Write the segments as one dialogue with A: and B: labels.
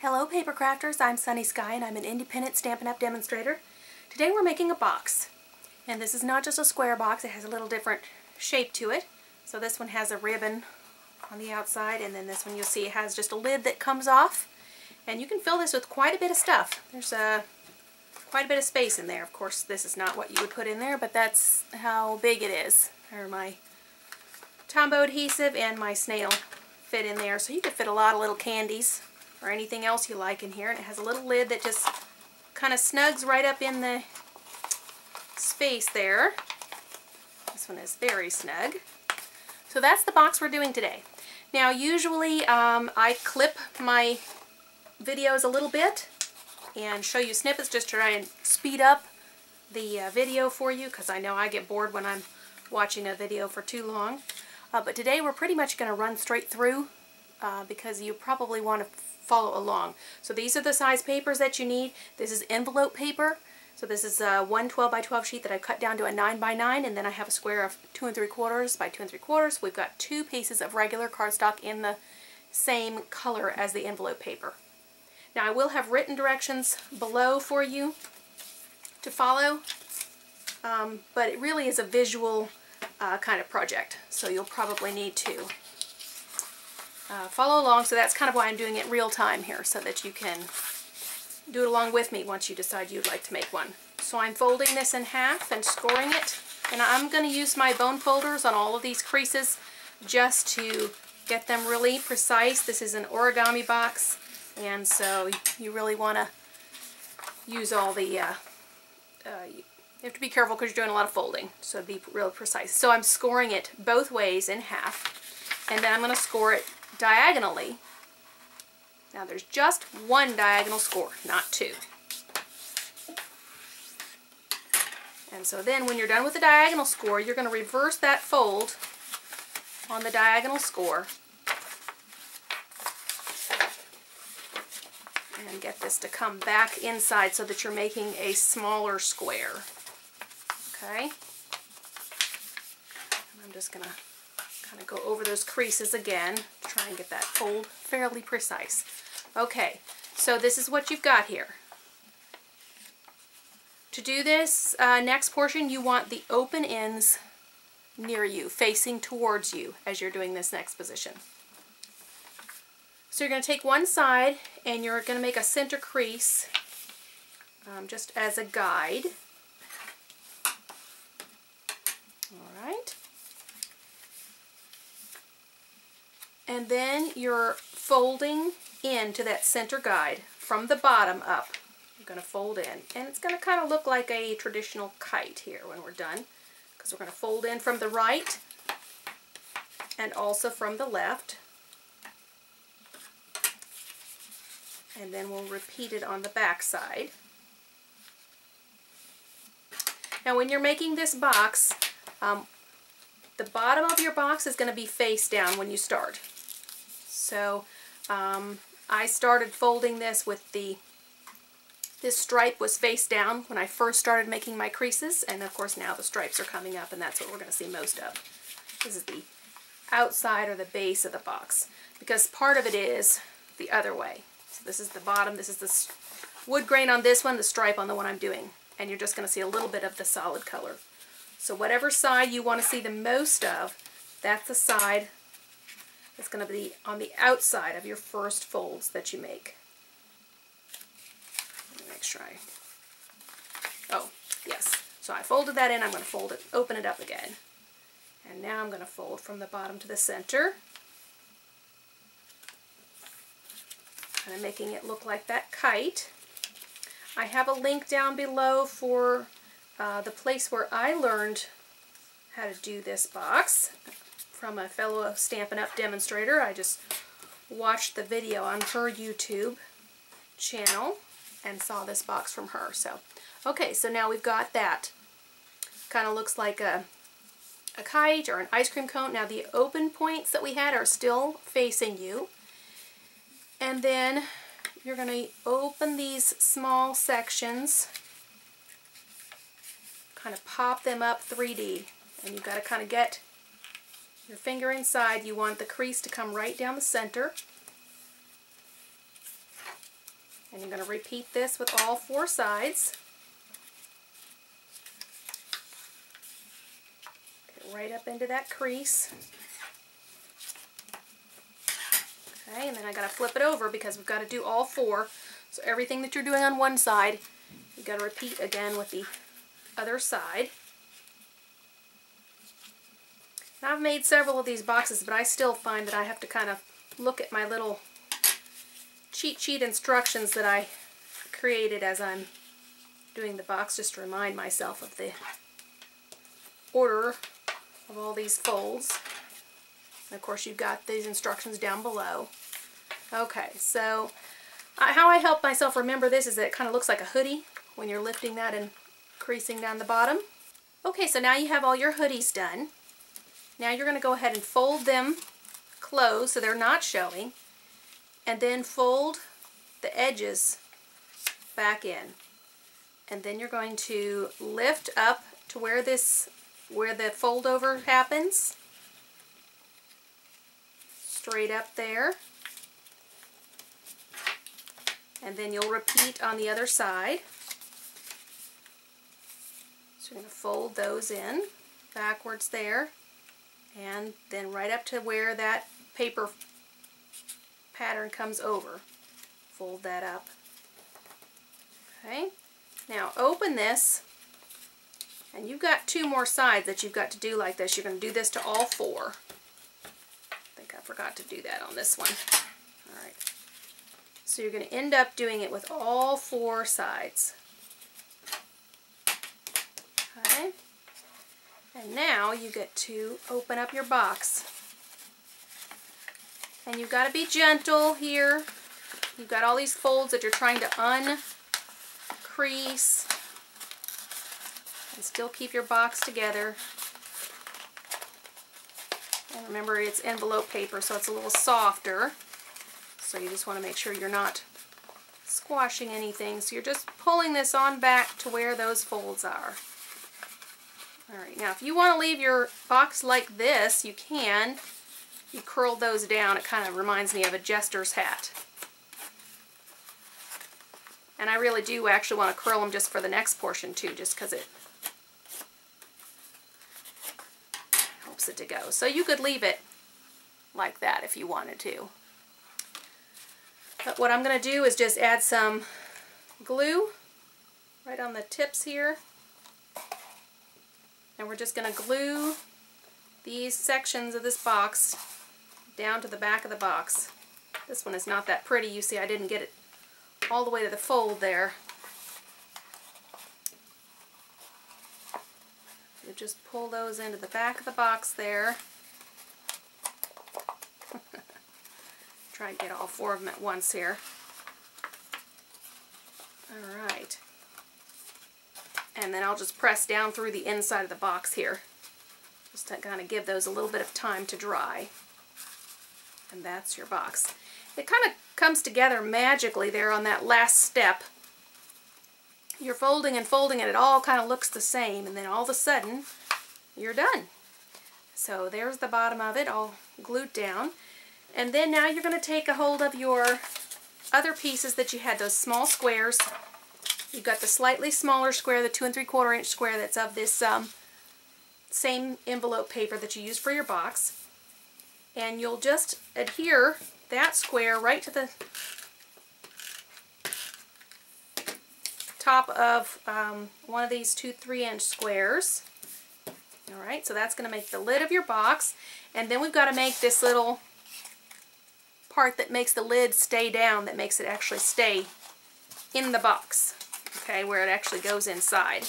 A: Hello paper crafters, I'm Sunny Sky and I'm an independent Stampin' Up! Demonstrator. Today we're making a box. And this is not just a square box, it has a little different shape to it. So this one has a ribbon on the outside, and then this one you'll see it has just a lid that comes off. And you can fill this with quite a bit of stuff. There's quite a bit of space in there. Of course this is not what you would put in there, but that's how big it is. There are my Tombow adhesive and my snail fit in there. So you could fit a lot of little candies or anything else you like in here, and it has a little lid that just kind of snugs right up in the space there. This one is very snug. So that's the box we're doing today. Now usually I clip my videos a little bit and show you snippets just to try and speed up the video for you, because I know I get bored when I'm watching a video for too long. But today we're pretty much going to run straight through because you probably want to follow along. So these are the size papers that you need. This is envelope paper. So this is a 1 12 by 12 sheet that I cut down to a 9 by 9, and then I have a square of 2 3/4 by 2 3/4. We've got 2 pieces of regular cardstock in the same color as the envelope paper. Now I will have written directions below for you to follow, but it really is a visual kind of project, so you'll probably need to follow along. So that's kind of why I'm doing it real time here, so that you can do it along with me once you decide you'd like to make one. So I'm folding this in half and scoring it, and I'm going to use my bone folders on all of these creases just to get them really precise. This is an origami box, and so you really want to use all the you have to be careful because you're doing a lot of folding, so be real precise. So I'm scoring it both ways in half, and then I'm going to score it diagonally. Now there's just one diagonal score, not 2. And so then when you're done with the diagonal score, you're going to reverse that fold on the diagonal score and get this to come back inside so that you're making a smaller square. Okay? And I'm just going to kind of go over those creases again to try and get that fold fairly precise. Okay, so this is what you've got here. To do this next portion, you want the open ends near you, facing towards you as you're doing this next position. So you're going to take one side and you're going to make a center crease just as a guide. Alright. And then you're folding into that center guide from the bottom up. You're going to fold in, and it's going to kind of look like a traditional kite here when we're done, because we're going to fold in from the right and also from the left, and then we'll repeat it on the back side. Now when you're making this box, the bottom of your box is going to be face down when you start. So I started folding this with this stripe was face down when I first started making my creases, and of course now the stripes are coming up, and that's what we're going to see most of. This is the outside or the base of the box, because part of it is the other way. So this is the bottom, this is the wood grain on this one, the stripe on the one I'm doing, and you're just going to see a little bit of the solid color. So whatever side you want to see the most of, that's the side it's going to be on the outside of your first folds that you make. Let me make sure oh, yes. So I folded that in, I'm going to fold it, open it up again. And now I'm going to fold from the bottom to the center. Kind of making it look like that kite. I have a link down below for the place where I learned how to do this box from a fellow Stampin' Up! Demonstrator. I just watched the video on her YouTube channel and saw this box from her. So, okay, so now we've got that. Kind of looks like a kite or an ice cream cone. Now the open points that we had are still facing you. And then you're going to open these small sections, kind of pop them up 3D, and you've got to kind of get your finger inside. You want the crease to come right down the center. And you're going to repeat this with all 4 sides. Get right up into that crease. Okay, and then I got to flip it over because we've got to do all 4. So everything that you're doing on one side, you've got to repeat again with the other side. Now, I've made several of these boxes, but I still find that I have to kind of look at my little cheat sheet instructions that I created as I'm doing the box, just to remind myself of the order of all these folds. And of course, you've got these instructions down below. Okay, so how I help myself remember this is that it kind of looks like a hoodie when you're lifting that and creasing down the bottom. Okay, so now you have all your hoodies done. Now you're going to go ahead and fold them closed so they're not showing, and then fold the edges back in. And then you're going to lift up to where the fold over happens. Straight up there. And then you'll repeat on the other side. So you're going to fold those in backwards there, and then right up to where that paper pattern comes over. Fold that up. Okay, now open this, and you've got 2 more sides that you've got to do like this. You're going to do this to all 4. I think I forgot to do that on this one. Alright, so you're going to end up doing it with all 4 sides. Okay, and now you get to open up your box. And you've got to be gentle here. You've got all these folds that you're trying to uncrease and still keep your box together. And remember, it's envelope paper, so it's a little softer. So you just want to make sure you're not squashing anything. So you're just pulling this on back to where those folds are. Alright, now if you want to leave your box like this, you can. You curl those down. It kind of reminds me of a jester's hat. And I really do actually want to curl them just for the next portion too, just because it helps it to go. So you could leave it like that if you wanted to. But what I'm going to do is just add some glue right on the tips here. And we're just going to glue these sections of this box down to the back of the box. This one is not that pretty. You see, I didn't get it all the way to the fold there. You just pull those into the back of the box there. Try and get all 4 of them at once here. Alright. And then I'll just press down through the inside of the box here, just to kind of give those a little bit of time to dry. And that's your box. It kind of comes together magically there on that last step. You're folding and folding and it all kind of looks the same, and then all of a sudden you're done. So there's the bottom of it all glued down. And then now you're going to take a hold of your other pieces that you had, those small squares. You've got the slightly smaller square, the 2 3/4 inch square that's of this same envelope paper that you used for your box. And you'll just adhere that square right to the top of one of these 2 3-inch squares. Alright, so that's going to make the lid of your box. And then we've got to make this little part that makes the lid stay down, that makes it actually stay in the box. Okay, where it actually goes inside.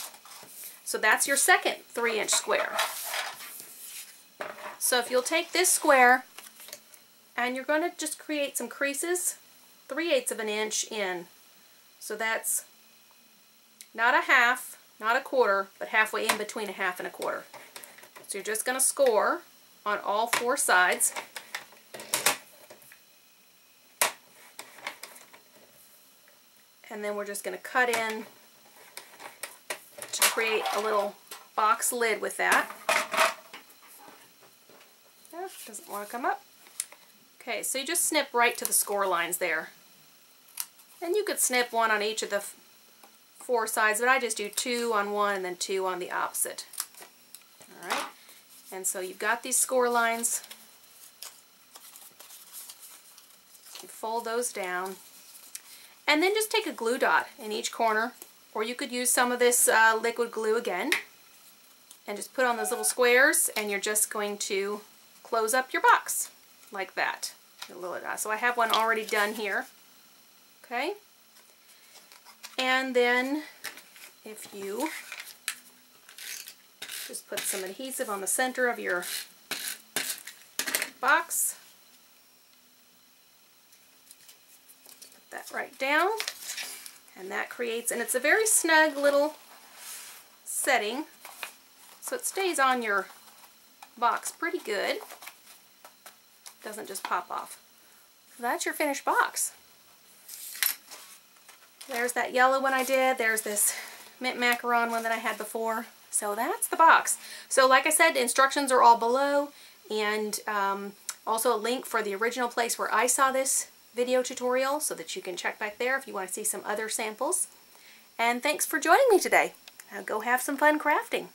A: So that's your second 3-inch square. So if you'll take this square and you're going to just create some creases 3/8 of an inch in. So that's not a half, not a quarter, but halfway in between a half and a quarter. So you're just going to score on all 4 sides. And then we're just going to cut in to create a little box lid with that. Oh, doesn't want to come up. Okay, so you just snip right to the score lines there. And you could snip one on each of the 4 sides, but I just do 2 on one and then 2 on the opposite. Alright, and so you've got these score lines. You fold those down. And then just take a glue dot in each corner, or you could use some of this liquid glue again, and just put on those little squares, and you're just going to close up your box like that. So I have one already done here. Okay, and then if you just put some adhesive on the center of your box, put that right down, and that creates, and it's a very snug little setting, so it stays on your box pretty good. Doesn't just pop off. So that's your finished box. There's that yellow one I did. There's this mint macaron one that I had before. So that's the box. So like I said, the instructions are all below, and also a link for the original place where I saw this video tutorial so that you can check back there if you want to see some other samples. And thanks for joining me today. Now go have some fun crafting.